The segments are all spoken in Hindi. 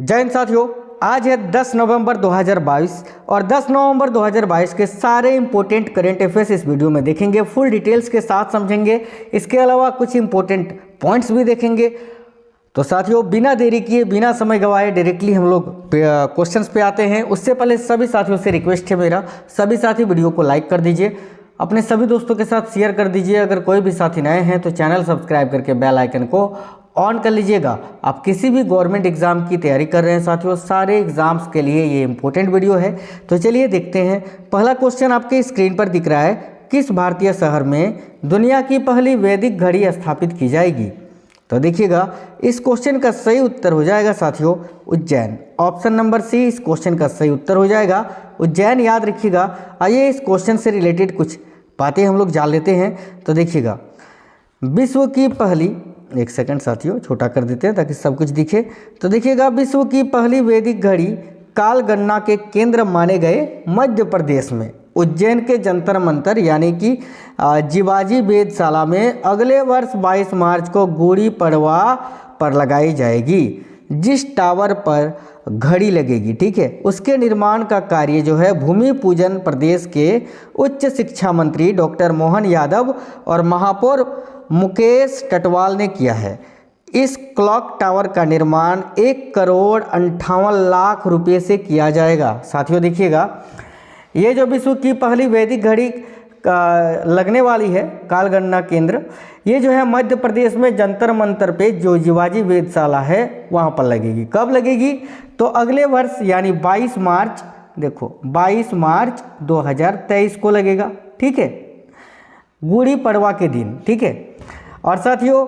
जय हिंद साथियों, आज है 10 नवंबर 2022 और 10 नवंबर 2022 के सारे इंपॉर्टेंट करंट अफेयर्स इस वीडियो में देखेंगे। फुल डिटेल्स के साथ समझेंगे। इसके अलावा कुछ इंपॉर्टेंट पॉइंट्स भी देखेंगे। तो साथियों, बिना देरी किए, बिना समय गवाए डायरेक्टली हम लोग क्वेश्चंस पे आते हैं। उससे पहले सभी साथियों से रिक्वेस्ट है मेरा, सभी साथी वीडियो को लाइक कर दीजिए, अपने सभी दोस्तों के साथ शेयर कर दीजिए। अगर कोई भी साथी नए हैं तो चैनल सब्सक्राइब करके बेल आइकन को ऑन कर लीजिएगा। आप किसी भी गवर्नमेंट एग्जाम की तैयारी कर रहे हैं साथियों, सारे एग्जाम्स के लिए ये इंपॉर्टेंट वीडियो है। तो चलिए देखते हैं। पहला क्वेश्चन आपके स्क्रीन पर दिख रहा है, किस भारतीय शहर में दुनिया की पहली वैदिक घड़ी स्थापित की जाएगी? तो देखिएगा, इस क्वेश्चन का सही उत्तर हो जाएगा साथियों उज्जैन। ऑप्शन नंबर सी इस क्वेश्चन का सही उत्तर हो जाएगा, उज्जैन। याद रखिएगा। आइए इस क्वेश्चन से रिलेटेड कुछ बातें हम लोग जान लेते हैं। तो देखिएगा, विश्व की पहली, एक सेकंड साथियों छोटा कर देते हैं ताकि सब कुछ दिखे। तो देखिएगा, विश्व की पहली वैदिक घड़ी काल गणना के केंद्र माने गए मध्य प्रदेश में उज्जैन के जंतर मंतर यानी कि जीवाजी वेधशाला में अगले वर्ष 22 मार्च को गुड़ी पड़वा पर लगाई जाएगी। जिस टावर पर घड़ी लगेगी, ठीक है, उसके निर्माण का कार्य जो है भूमि पूजन प्रदेश के उच्च शिक्षा मंत्री डॉक्टर मोहन यादव और महापौर मुकेश टटवाल ने किया है। इस क्लॉक टावर का निर्माण 1,58,00,000 रुपये से किया जाएगा। साथियों देखिएगा, ये जो विश्व की पहली वैदिक घड़ी लगने वाली है काल गणना केंद्र, ये जो है मध्य प्रदेश में जंतर मंतर पे जो जीवाजी वेधशाला है वहाँ पर लगेगी। कब लगेगी? तो अगले वर्ष यानी 22 मार्च, देखो 22 मार्च 2023 को लगेगा, ठीक है, गुड़ी पड़वा के दिन, ठीक है। और साथियों,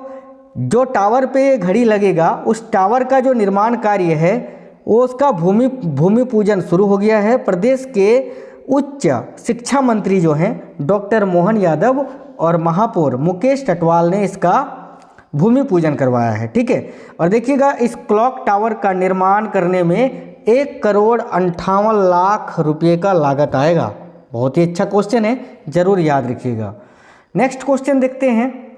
जो टावर पे घड़ी लगेगा उस टावर का जो निर्माण कार्य है वो उसका भूमि पूजन शुरू हो गया है। प्रदेश के उच्च शिक्षा मंत्री जो हैं डॉक्टर मोहन यादव और महापौर मुकेश टटवाल ने इसका भूमि पूजन करवाया है, ठीक है। और देखिएगा, इस क्लॉक टावर का निर्माण करने में 1,58,00,000 रुपये का लागत आएगा। बहुत ही अच्छा क्वेश्चन है, जरूर याद रखिएगा। नेक्स्ट क्वेश्चन देखते हैं।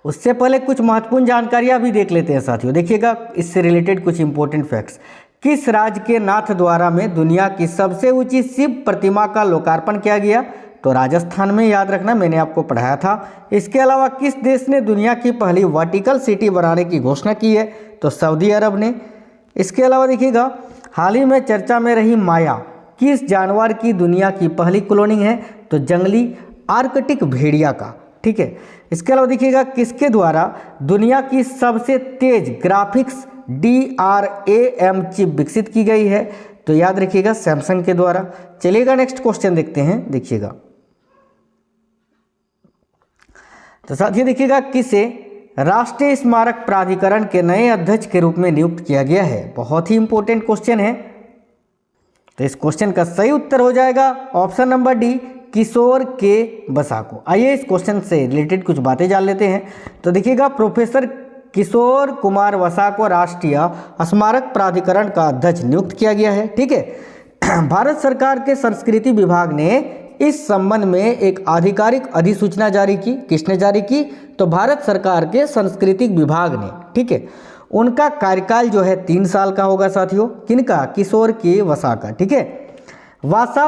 उससे पहले कुछ महत्वपूर्ण जानकारियां भी देख लेते हैं साथियों। देखिएगा, इससे रिलेटेड कुछ इंपॉर्टेंट फैक्ट्स। किस राज्य के नाथद्वारा में दुनिया की सबसे ऊंची शिव प्रतिमा का लोकार्पण किया गया? तो राजस्थान में, याद रखना, मैंने आपको पढ़ाया था। इसके अलावा किस देश ने दुनिया की पहली वर्टिकल सिटी बनाने की घोषणा की है? तो सऊदी अरब ने। इसके अलावा देखिएगा, हाल ही में चर्चा में रही माया किस जानवर की दुनिया की पहली कॉलोनी है? तो जंगली आर्कटिक भेड़िया का, ठीक है। इसके अलावा देखिएगा, किसके द्वारा दुनिया की सबसे तेज ग्राफिक्स DRAM चिप विकसित की गई है? तो याद रखिएगा, सैमसंग के द्वारा। चलिएगा नेक्स्ट क्वेश्चन देखते हैं। देखिएगा, तो साथियों देखिएगा, किसे राष्ट्रीय स्मारक प्राधिकरण के नए अध्यक्ष के रूप में नियुक्त किया गया है? बहुत ही इंपॉर्टेंट क्वेश्चन है। तो इस क्वेश्चन का सही उत्तर हो जाएगा ऑप्शन नंबर डी, किशोर के बसाको। आइए इस क्वेश्चन से रिलेटेड कुछ बातें जान लेते हैं। तो देखिएगा, प्रोफेसर किशोर कुमार वसा को राष्ट्रीय स्मारक प्राधिकरण का अध्यक्ष नियुक्त किया गया है, ठीक है। भारत सरकार के संस्कृति विभाग ने इस संबंध में एक आधिकारिक अधिसूचना जारी की। किसने जारी की? तो भारत सरकार के सांस्कृतिक विभाग ने, ठीक है। उनका कार्यकाल जो है 3 साल का होगा साथियों। किनका? किशोर के वसा का, ठीक है। वासा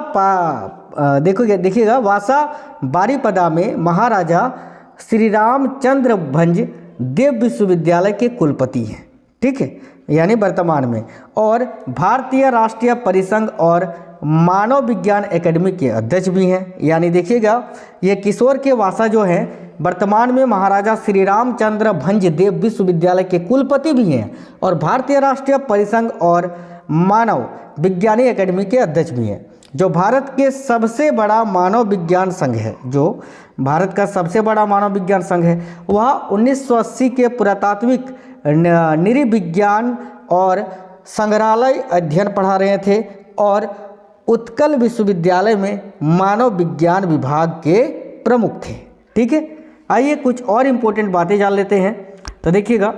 देखिएगा, वासा बारीपदा में महाराजा श्री रामचंद्र भंज देव विश्वविद्यालय के कुलपति हैं, ठीक है, यानी वर्तमान में, और भारतीय राष्ट्रीय परिसंघ और मानव विज्ञान एकेडमी के अध्यक्ष भी हैं। यानी देखिएगा, ये किशोर के वासा जो हैं वर्तमान में महाराजा श्री रामचंद्र भंज देव विश्वविद्यालय के कुलपति भी हैं और भारतीय राष्ट्रीय परिसंघ और मानव विज्ञानी एकेडमी के अध्यक्ष भी हैं। जो भारत के सबसे बड़ा मानव विज्ञान संघ है, जो भारत का सबसे बड़ा मानव विज्ञान संघ है, वह 1980 के पुरातात्विक नृविज्ञान और संग्रहालय अध्ययन पढ़ा रहे थे और उत्कल विश्वविद्यालय में मानव विज्ञान विभाग के प्रमुख थे, ठीक है। आइए कुछ और इम्पोर्टेंट बातें जान लेते हैं। तो देखिएगा,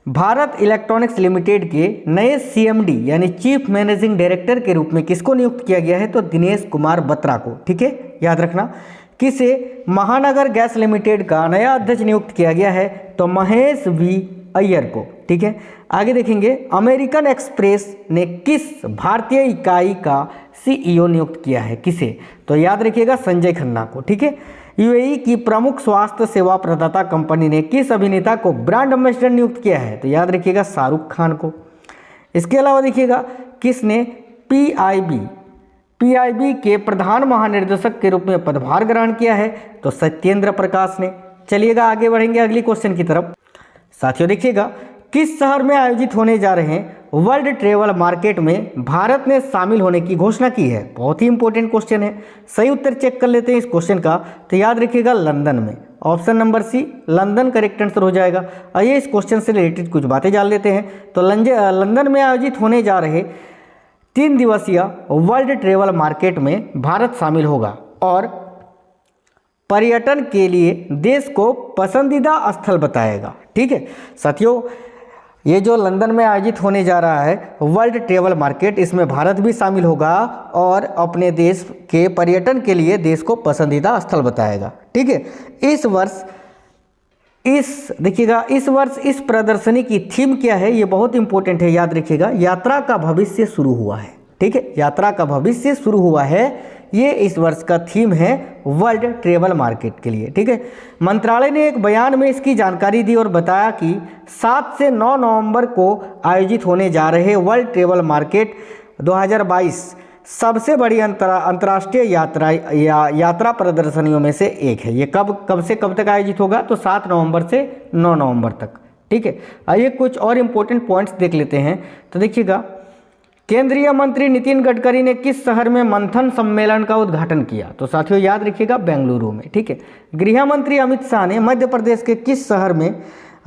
भारत इलेक्ट्रॉनिक्स लिमिटेड के नए CMD यानी चीफ मैनेजिंग डायरेक्टर के रूप में किसको नियुक्त किया गया है? तो दिनेश कुमार बत्रा को, ठीक है, याद रखना। किसे महानगर गैस लिमिटेड का नया अध्यक्ष नियुक्त किया गया है? तो महेश V अय्यर को। ठीक है। आगे देखेंगे, अमेरिकन एक्सप्रेस ने किस भारतीय इकाई का CEO नियुक्त किया है, किसे? तो याद रखिएगा संजय खन्ना को, ठीक है। UAE की प्रमुख स्वास्थ्य सेवा प्रदाता कंपनी ने किस अभिनेता को ब्रांड एम्बेसडर नियुक्त किया है? तो याद रखिएगा शाहरुख खान को। इसके अलावा देखिएगा, किसने PIB के प्रधान महानिर्देशक के रूप में पदभार ग्रहण किया है? तो सत्येंद्र प्रकाश ने। चलिएगा आगे बढ़ेंगे अगली क्वेश्चन की तरफ। साथियों देखिएगा, किस शहर में आयोजित होने जा रहे वर्ल्ड ट्रेवल मार्केट में भारत ने शामिल होने की घोषणा की है? बहुत ही इंपॉर्टेंट क्वेश्चन है। सही उत्तर चेक कर लेते हैं इस क्वेश्चन का। तो याद रखिएगा लंदन में, option number C London correct answer हो जाएगा। आइए इस क्वेश्चन से रिलेटेड कुछ बातें जान लेते हैं। तो लंदन में आयोजित होने जा रहे 3 दिवसीय वर्ल्ड ट्रेवल मार्केट में भारत शामिल होगा और पर्यटन के लिए देश को पसंदीदा स्थल बताएगा, ठीक है। साथियों, ये जो लंदन में आयोजित होने जा रहा है वर्ल्ड ट्रेवल मार्केट, इसमें भारत भी शामिल होगा और अपने देश के पर्यटन के लिए देश को पसंदीदा स्थल बताएगा, ठीक है। इस वर्ष इस प्रदर्शनी की थीम क्या है? ये बहुत इंपॉर्टेंट है, याद रखिएगा। यात्रा का भविष्य शुरू हुआ है, ठीक है। यात्रा का भविष्य शुरू हुआ है, ये इस वर्ष का थीम है वर्ल्ड ट्रेवल मार्केट के लिए, ठीक है। मंत्रालय ने एक बयान में इसकी जानकारी दी और बताया कि 7 से 9 नवंबर को आयोजित होने जा रहे वर्ल्ड ट्रेवल मार्केट 2022 सबसे बड़ी अंतर्राष्ट्रीय यात्रा प्रदर्शनियों में से एक है। ये कब से कब तक आयोजित होगा? तो 7 नवंबर से 9 नवंबर तक, ठीक है। आइए कुछ और इम्पोर्टेंट पॉइंट्स देख लेते हैं। तो देखिएगा, केंद्रीय मंत्री नितिन गडकरी ने किस शहर में मंथन सम्मेलन का उद्घाटन किया? तो साथियों याद रखिएगा बेंगलुरु में, ठीक है। गृह मंत्री अमित शाह ने मध्य प्रदेश के किस शहर में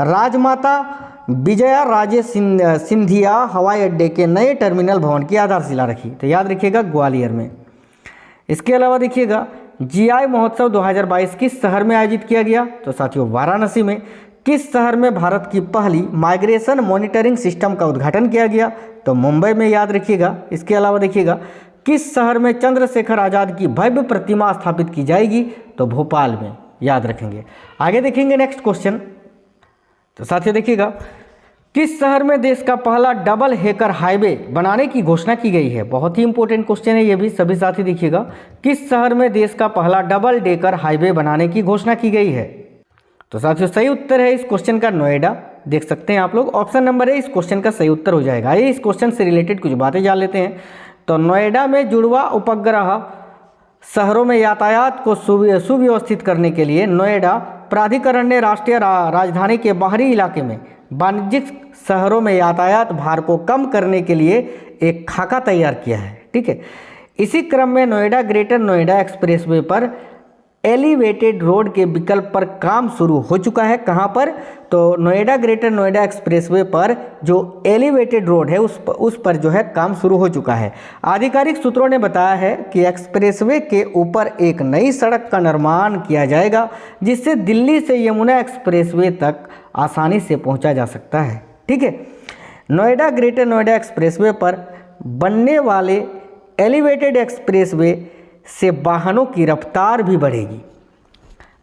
राजमाता विजया राजे सिंधिया हवाई अड्डे के नए टर्मिनल भवन की आधारशिला रखी? तो याद रखिएगा ग्वालियर में। इसके अलावा देखिएगा, GI महोत्सव 2022 किस शहर में आयोजित किया गया? तो साथियों वाराणसी में। किस शहर में भारत की पहली माइग्रेशन मॉनिटरिंग सिस्टम का उद्घाटन किया गया? तो मुंबई में, याद रखिएगा। इसके अलावा देखिएगा, किस शहर में चंद्रशेखर आज़ाद की भव्य प्रतिमा स्थापित की जाएगी? तो भोपाल में, याद रखेंगे। आगे देखेंगे नेक्स्ट क्वेश्चन। तो साथियों देखिएगा, किस शहर में देश का पहला डबल हेकर हाईवे बनाने की घोषणा की गई है? बहुत ही इंपॉर्टेंट क्वेश्चन है ये भी, सभी साथी देखिएगा। किस शहर में देश का पहला डबल डेकर हाईवे बनाने की घोषणा की गई है? तो साथियों सही उत्तर है इस क्वेश्चन का नोएडा। देख सकते हैं आप लोग, ऑप्शन नंबर है इस क्वेश्चन का सही उत्तर हो जाएगा। आइए इस क्वेश्चन से रिलेटेड कुछ बातें जान लेते हैं। तो नोएडा में जुड़वा उपग्रह शहरों में यातायात को सुव्यवस्थित करने के लिए नोएडा प्राधिकरण ने राष्ट्रीय राजधानी के बाहरी इलाके में वाणिज्यिक शहरों में यातायात भार को कम करने के लिए एक खाका तैयार किया है, ठीक है। इसी क्रम में नोएडा ग्रेटर नोएडा एक्सप्रेसवे पर एलिवेटेड रोड के विकल्प पर काम शुरू हो चुका है। कहाँ पर? तो नोएडा ग्रेटर नोएडा एक्सप्रेसवे पर जो एलिवेटेड रोड है उस पर जो है काम शुरू हो चुका है। आधिकारिक सूत्रों ने बताया है कि एक्सप्रेसवे के ऊपर एक नई सड़क का निर्माण किया जाएगा, जिससे दिल्ली से यमुना एक्सप्रेसवे तक आसानी से पहुंचा जा सकता है, ठीक है। नोएडा ग्रेटर नोएडा एक्सप्रेसवे पर बनने वाले एलिवेटेड एक्सप्रेसवे से वाहनों की रफ्तार भी बढ़ेगी।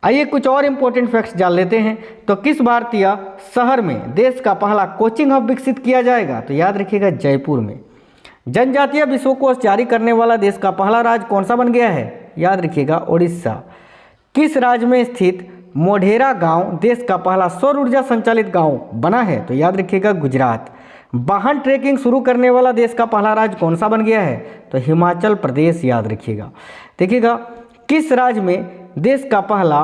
आइए कुछ और इम्पोर्टेंट फैक्ट्स जान लेते हैं। तो किस भारतीय शहर में देश का पहला कोचिंग हब विकसित किया जाएगा? तो याद रखिएगा जयपुर में। जनजातीय विश्वकोश जारी करने वाला देश का पहला राज्य कौन सा बन गया है? याद रखिएगा उड़ीसा। किस राज्य में स्थित मोढेरा गांव देश का पहला सौर ऊर्जा संचालित गांव बना है? तो याद रखिएगा गुजरात। वाहन ट्रैकिंग शुरू करने वाला देश का पहला राज्य कौन सा बन गया है? तो हिमाचल प्रदेश, याद रखिएगा। देखिएगा, किस राज्य में देश का पहला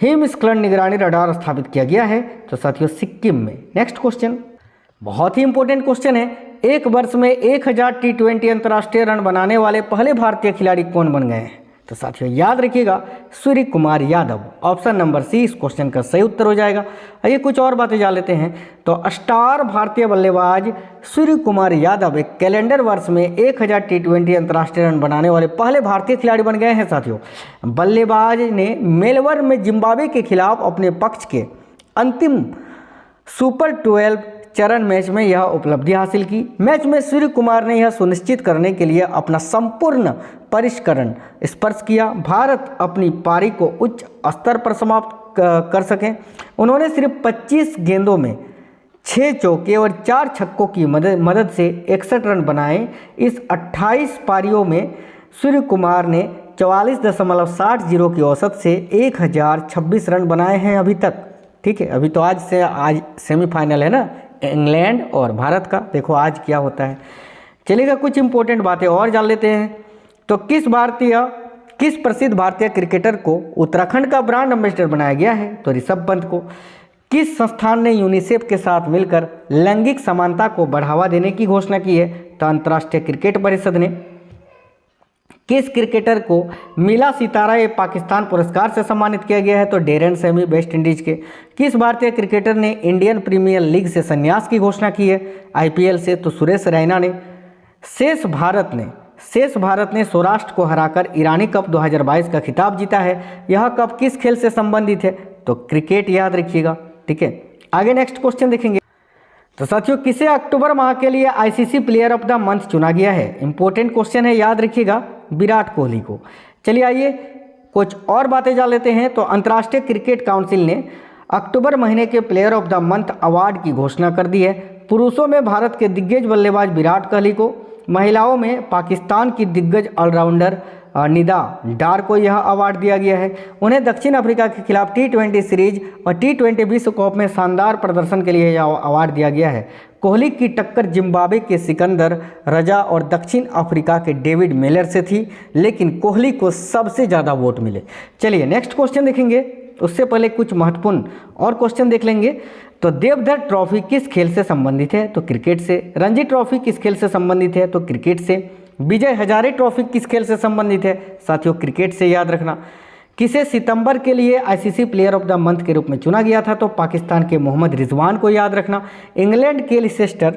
हिमस्खलन निगरानी रडार स्थापित किया गया है? तो साथियों सिक्किम में। नेक्स्ट क्वेश्चन बहुत ही इंपॉर्टेंट क्वेश्चन है। एक वर्ष में 1000 T20 अंतर्राष्ट्रीय रन बनाने वाले पहले भारतीय खिलाड़ी कौन बन गए हैं? तो साथियों याद रखिएगा Surya Kumar Yadav. Option number C इस क्वेश्चन का सही उत्तर हो जाएगा। आइए कुछ और बातें जान लेते हैं। तो स्टार भारतीय बल्लेबाज सूर्य कुमार यादव एक कैलेंडर वर्ष में 1000 T20 अंतर्राष्ट्रीय रन बनाने वाले पहले भारतीय खिलाड़ी बन गए हैं। साथियों बल्लेबाज ने मेलबर्न में जिम्बाब्वे के खिलाफ अपने पक्ष के अंतिम सुपर 12 चरण मैच में यह उपलब्धि हासिल की। मैच में सूर्य कुमार ने यह सुनिश्चित करने के लिए अपना संपूर्ण परिष्करण स्पर्श किया भारत अपनी पारी को उच्च स्तर पर समाप्त कर सकें। उन्होंने सिर्फ 25 गेंदों में 6 चौके और 4 छक्कों की मदद से 61 रन बनाए। इस 28 पारियों में सूर्य कुमार ने 44.60 की औसत से 1026 रन बनाए हैं अभी तक। ठीक है, अभी तो आज सेमीफाइनल है ना इंग्लैंड और भारत का, देखो आज क्या होता है। चलिएगा कुछ इंपॉर्टेंट बातें और जान लेते हैं। तो किस प्रसिद्ध भारतीय क्रिकेटर को उत्तराखंड का ब्रांड एम्बेसडर बनाया गया है? तो ऋषभ पंत को। किस संस्थान ने यूनिसेफ के साथ मिलकर लैंगिक समानता को बढ़ावा देने की घोषणा की है? तो अंतर्राष्ट्रीय क्रिकेट परिषद ने। किस क्रिकेटर को मिला सितारा ए पाकिस्तान पुरस्कार से सम्मानित किया गया है? तो डेरेन सेमी वेस्ट इंडीज के। किस भारतीय क्रिकेटर ने इंडियन प्रीमियर लीग से संन्यास की घोषणा की है? आईपीएल से। तो सुरेश रैना ने। शेष भारत ने सौराष्ट्र को हराकर ईरानी कप 2022 का खिताब जीता है। यह कप किस खेल से संबंधित है? तो क्रिकेट, याद रखिएगा। ठीक है, आगे नेक्स्ट क्वेश्चन देखेंगे। तो साथियों, किसे अक्टूबर माह के लिए ICC player of the month चुना गया है? इंपॉर्टेंट क्वेश्चन है, याद रखिएगा, विराट कोहली को। चलिए आइए कुछ और बातें जान लेते हैं। तो अंतर्राष्ट्रीय क्रिकेट काउंसिल ने अक्टूबर महीने के player of the month award की घोषणा कर दी है। पुरुषों में भारत के दिग्गज बल्लेबाज विराट कोहली को, महिलाओं में पाकिस्तान की दिग्गज ऑलराउंडर निदा डार को यह अवार्ड दिया गया है। उन्हें दक्षिण अफ्रीका के खिलाफ T20 सीरीज और T20 विश्व कप में शानदार प्रदर्शन के लिए यह अवार्ड दिया गया है। कोहली की टक्कर जिम्बाब्वे के सिकंदर रजा और दक्षिण अफ्रीका के डेविड मिलर से थी, लेकिन कोहली को सबसे ज़्यादा वोट मिले। चलिए नेक्स्ट क्वेश्चन देखेंगे, उससे पहले कुछ महत्वपूर्ण और क्वेश्चन देख लेंगे। तो देवधर ट्रॉफी किस खेल से संबंधित है? तो क्रिकेट से। रणजी ट्रॉफी किस खेल से संबंधित है? तो क्रिकेट से। विजय हजारे ट्रॉफी किस खेल से संबंधित है? साथियों क्रिकेट से, याद रखना। किसे सितंबर के लिए ICC player of the month के रूप में चुना गया था? तो पाकिस्तान के मोहम्मद रिजवान को, याद रखना। इंग्लैंड के लिसेस्टर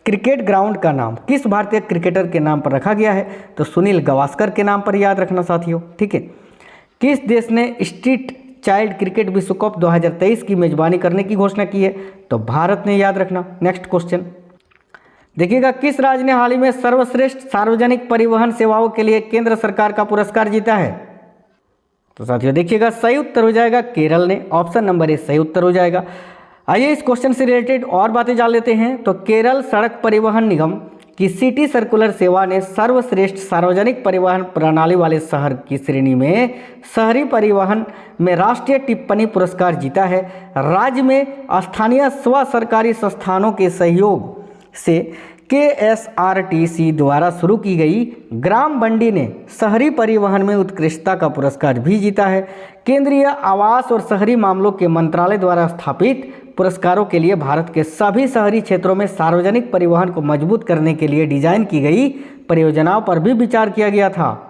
क्रिकेट ग्राउंड का नाम किस भारतीय क्रिकेटर के नाम पर रखा गया है? तो सुनील गावस्कर के नाम पर, याद रखना साथियों। ठीक है, किस देश ने स्ट्रीट चाइल्ड क्रिकेट विश्व कप 2023 की मेजबानी करने की घोषणा की है? तो भारत ने, याद रखना। नेक्स्ट क्वेश्चन देखिएगा, किस राज्य ने हाल ही में सर्वश्रेष्ठ सार्वजनिक परिवहन सेवाओं के लिए केंद्र सरकार का पुरस्कार जीता है? तो साथियों देखिएगा, सही उत्तर हो जाएगा केरल ने। ऑप्शन नंबर ए सही उत्तर हो जाएगा। आइए इस क्वेश्चन से रिलेटेड और बातें जान लेते हैं। तो केरल सड़क परिवहन निगम की सिटी सर्कुलर सेवा ने सर्वश्रेष्ठ सार्वजनिक परिवहन प्रणाली वाले शहर की श्रेणी में शहरी परिवहन में राष्ट्रीय टिप्पणी पुरस्कार जीता है। राज्य में स्थानीय स्व सरकारी संस्थानों के सहयोग से KSRTC द्वारा शुरू की गई ग्राम बंडी ने शहरी परिवहन में उत्कृष्टता का पुरस्कार भी जीता है। केंद्रीय आवास और शहरी मामलों के मंत्रालय द्वारा स्थापित पुरस्कारों के लिए भारत के सभी शहरी क्षेत्रों में सार्वजनिक परिवहन को मजबूत करने के लिए डिजाइन की गई परियोजनाओं पर भी विचार किया गया था।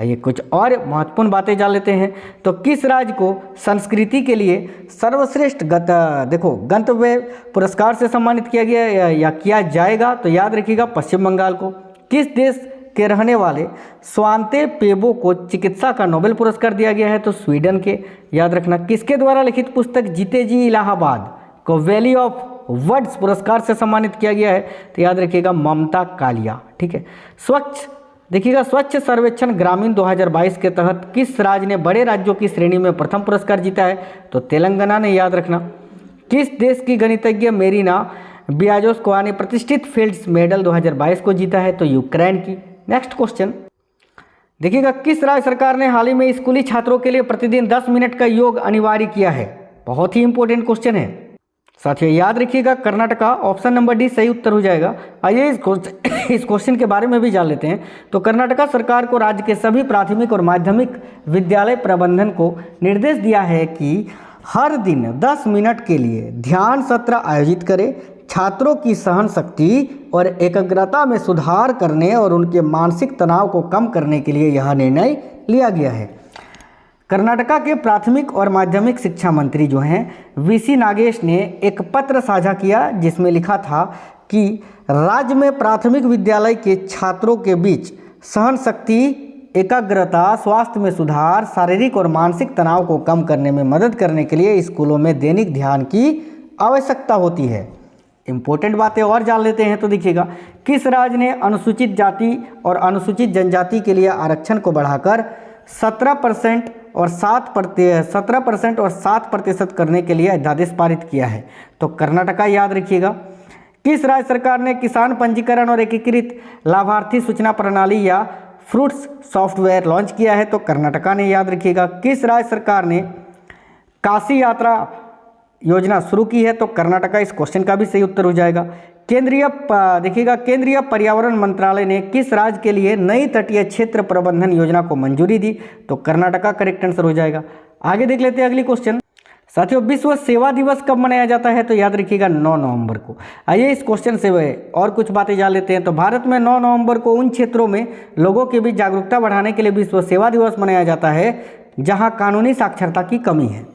आइए कुछ और महत्वपूर्ण बातें जान लेते हैं। तो किस राज्य को संस्कृति के लिए सर्वश्रेष्ठ गंतव्य पुरस्कार से सम्मानित किया गया या किया जाएगा? तो याद रखिएगा, पश्चिम बंगाल को। किस देश के रहने वाले स्वांते पेबो को चिकित्सा का नोबेल पुरस्कार दिया गया है? तो स्वीडन के, याद रखना। किसके द्वारा लिखित पुस्तक जीते जी इलाहाबाद को वैली ऑफ वर्ड्स पुरस्कार से सम्मानित किया गया है? तो याद रखिएगा, ममता कालिया। ठीक है, स्वच्छ सर्वेक्षण ग्रामीण 2022 के तहत किस राज्य ने बड़े राज्यों की श्रेणी में प्रथम पुरस्कार जीता है? तो तेलंगाना ने, याद रखना। किस देश की गणितज्ञ मेरिना बियाजोस्कोवा ने प्रतिष्ठित फील्ड्स मेडल 2022 को जीता है? तो यूक्रेन की। नेक्स्ट क्वेश्चन देखिएगा, किस राज्य सरकार ने हाल ही में स्कूली छात्रों के लिए प्रतिदिन 10 मिनट का योग अनिवार्य किया है? बहुत ही इंपॉर्टेंट क्वेश्चन है साथियों, याद रखिएगा, कर्नाटका। ऑप्शन नंबर डी सही उत्तर हो जाएगा। आइए इस क्वेश्चन के बारे में भी जान लेते हैं। तो कर्नाटका सरकार को राज्य के सभी प्राथमिक और माध्यमिक विद्यालय प्रबंधन को निर्देश दिया है कि हर दिन 10 मिनट के लिए ध्यान सत्र आयोजित करें। छात्रों की सहन शक्ति और एकाग्रता में सुधार करने और उनके मानसिक तनाव को कम करने के लिए यह निर्णय लिया गया है। कर्नाटका के प्राथमिक और माध्यमिक शिक्षा मंत्री जो हैं VC नागेश ने एक पत्र साझा किया जिसमें लिखा था कि राज्य में प्राथमिक विद्यालय के छात्रों के बीच सहन शक्ति, एकाग्रता, स्वास्थ्य में सुधार, शारीरिक और मानसिक तनाव को कम करने में मदद करने के लिए स्कूलों में दैनिक ध्यान की आवश्यकता होती है। इंपॉर्टेंट बातें और जान लेते हैं। तो देखिएगा, किस राज्य ने अनुसूचित जाति और अनुसूचित जनजाति के लिए आरक्षण को बढ़ाकर 17% और 7% करने के लिए अध्यादेश पारित किया है। तो कर्नाटका याद रखिएगा। किस राज्य सरकार ने किसान पंजीकरण और एकीकृत लाभार्थी सूचना प्रणाली या फ्रूट्स सॉफ्टवेयर लॉन्च किया है? तो कर्नाटका ने याद रखिएगा। किस राज्य सरकार ने काशी यात्रा योजना शुरू की है? तो कर्नाटका। इस क्वेश्चन का भी सही उत्तर हो जाएगा। देखिएगा, केंद्रीय पर्यावरण मंत्रालय ने किस राज्य के लिए नई तटीय क्षेत्र प्रबंधन योजना को मंजूरी दी? तो कर्नाटका करेक्ट आंसर हो जाएगा। आगे देख लेते हैं अगली क्वेश्चन। साथियों, विश्व सेवा दिवस कब मनाया जाता है? तो याद रखिएगा 9 नवंबर को। आइए इस क्वेश्चन से और कुछ बातें जान लेते हैं। तो भारत में 9 नवंबर को उन क्षेत्रों में लोगों के बीच जागरूकता बढ़ाने के लिए विश्व सेवा दिवस मनाया जाता है जहां कानूनी साक्षरता की कमी है।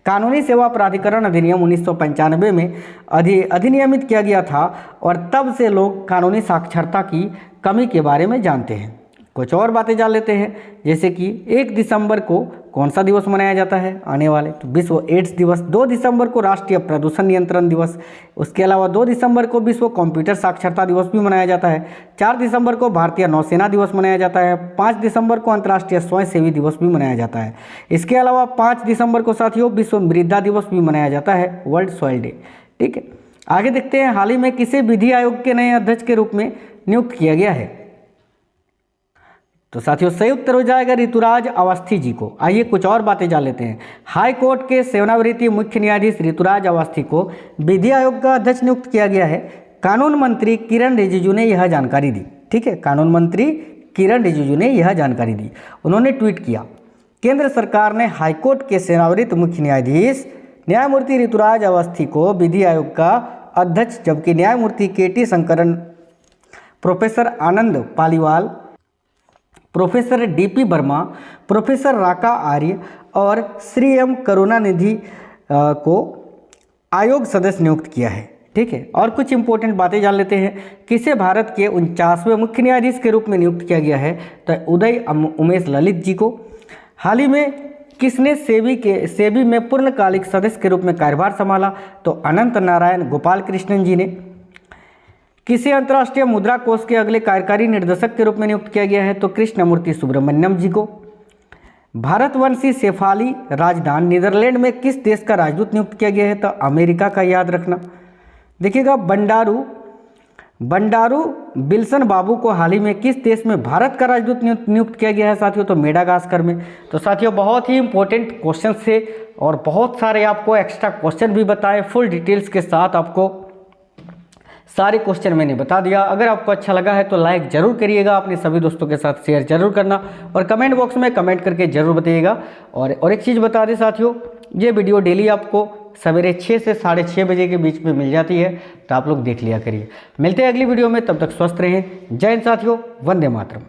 कानूनी सेवा प्राधिकरण अधिनियम 1995 में अधिनियमित किया गया था और तब से लोग कानूनी साक्षरता की कमी के बारे में जानते हैं। कुछ और बातें जान लेते हैं, जैसे कि 1 दिसंबर को कौन सा दिवस मनाया जाता है आने वाले? तो विश्व एड्स दिवस। 2 दिसंबर को राष्ट्रीय प्रदूषण नियंत्रण दिवस। उसके अलावा 2 दिसंबर को विश्व कंप्यूटर साक्षरता दिवस भी मनाया जाता है। 4 दिसंबर को भारतीय नौसेना दिवस मनाया जाता है। 5 दिसंबर को अंतर्राष्ट्रीय स्वयंसेवी दिवस भी मनाया जाता है। इसके अलावा 5 दिसंबर को साथियों विश्व मृदा दिवस भी मनाया जाता है, वर्ल्ड सॉइल डे। ठीक है, आगे देखते हैं। हाल ही में किसे विधि आयोग के नए अध्यक्ष के रूप में नियुक्त किया गया है? तो साथियों सही उत्तर हो जाएगा ऋतुराज अवस्थी जी को। आइए कुछ और बातें जान लेते हैं। हाई कोर्ट के सेवानिवृत्त मुख्य न्यायाधीश ऋतुराज अवस्थी को विधि आयोग का अध्यक्ष नियुक्त किया गया है। कानून मंत्री किरण रिजिजू ने यह जानकारी दी। ठीक है, कानून मंत्री किरण रिजिजू ने यह जानकारी दी। उन्होंने ट्वीट किया, केंद्र सरकार ने हाईकोर्ट के सेवानिवृत्त मुख्य न्यायाधीश न्यायमूर्ति ऋतुराज अवस्थी को विधि आयोग का अध्यक्ष, जबकि न्यायमूर्ति K T. Shankaran, professor Anand Paliwal, professor D P. Verma, professor Raka Arya और श्री एम करुणानिधि को आयोग सदस्य नियुक्त किया है। ठीक है, और कुछ इंपॉर्टेंट बातें जान लेते हैं। किसे भारत के 49वें मुख्य न्यायाधीश के रूप में नियुक्त किया गया है? तो उदय उमेश ललित जी को। हाल ही में किसने सेबी में पूर्णकालिक सदस्य के रूप में कार्यभार संभाला? तो अनंत नारायण गोपाल कृष्णन जी ने। किसे अंतर्राष्ट्रीय मुद्रा कोष के अगले कार्यकारी निर्देशक के रूप में नियुक्त किया गया है? तो कृष्णमूर्ति सुब्रमण्यम जी को। भारतवंशी शेफाली राजदान नीदरलैंड में किस देश का राजदूत नियुक्त किया गया है? तो अमेरिका का, याद रखना। देखिएगा, बंडारू बिल्सन बाबू को हाल ही में किस देश में भारत का राजदूत नियुक्त किया गया है साथियों? तो मेडागास्कर में। तो साथियों बहुत ही इंपॉर्टेंट क्वेश्चन थे और बहुत सारे आपको एक्स्ट्रा क्वेश्चन भी बताए, फुल डिटेल्स के साथ आपको सारे क्वेश्चन मैंने बता दिया। अगर आपको अच्छा लगा है तो लाइक जरूर करिएगा, अपने सभी दोस्तों के साथ शेयर जरूर करना और कमेंट बॉक्स में कमेंट करके जरूर बताइएगा। और एक चीज़ बता दें साथियों, ये वीडियो डेली आपको सवेरे 6 से 6:30 बजे के बीच में मिल जाती है, तो आप लोग देख लिया करिए। मिलते हैं अगली वीडियो में, तब तक स्वस्थ रहें। जय हिंद साथियों, वंदे मातरम।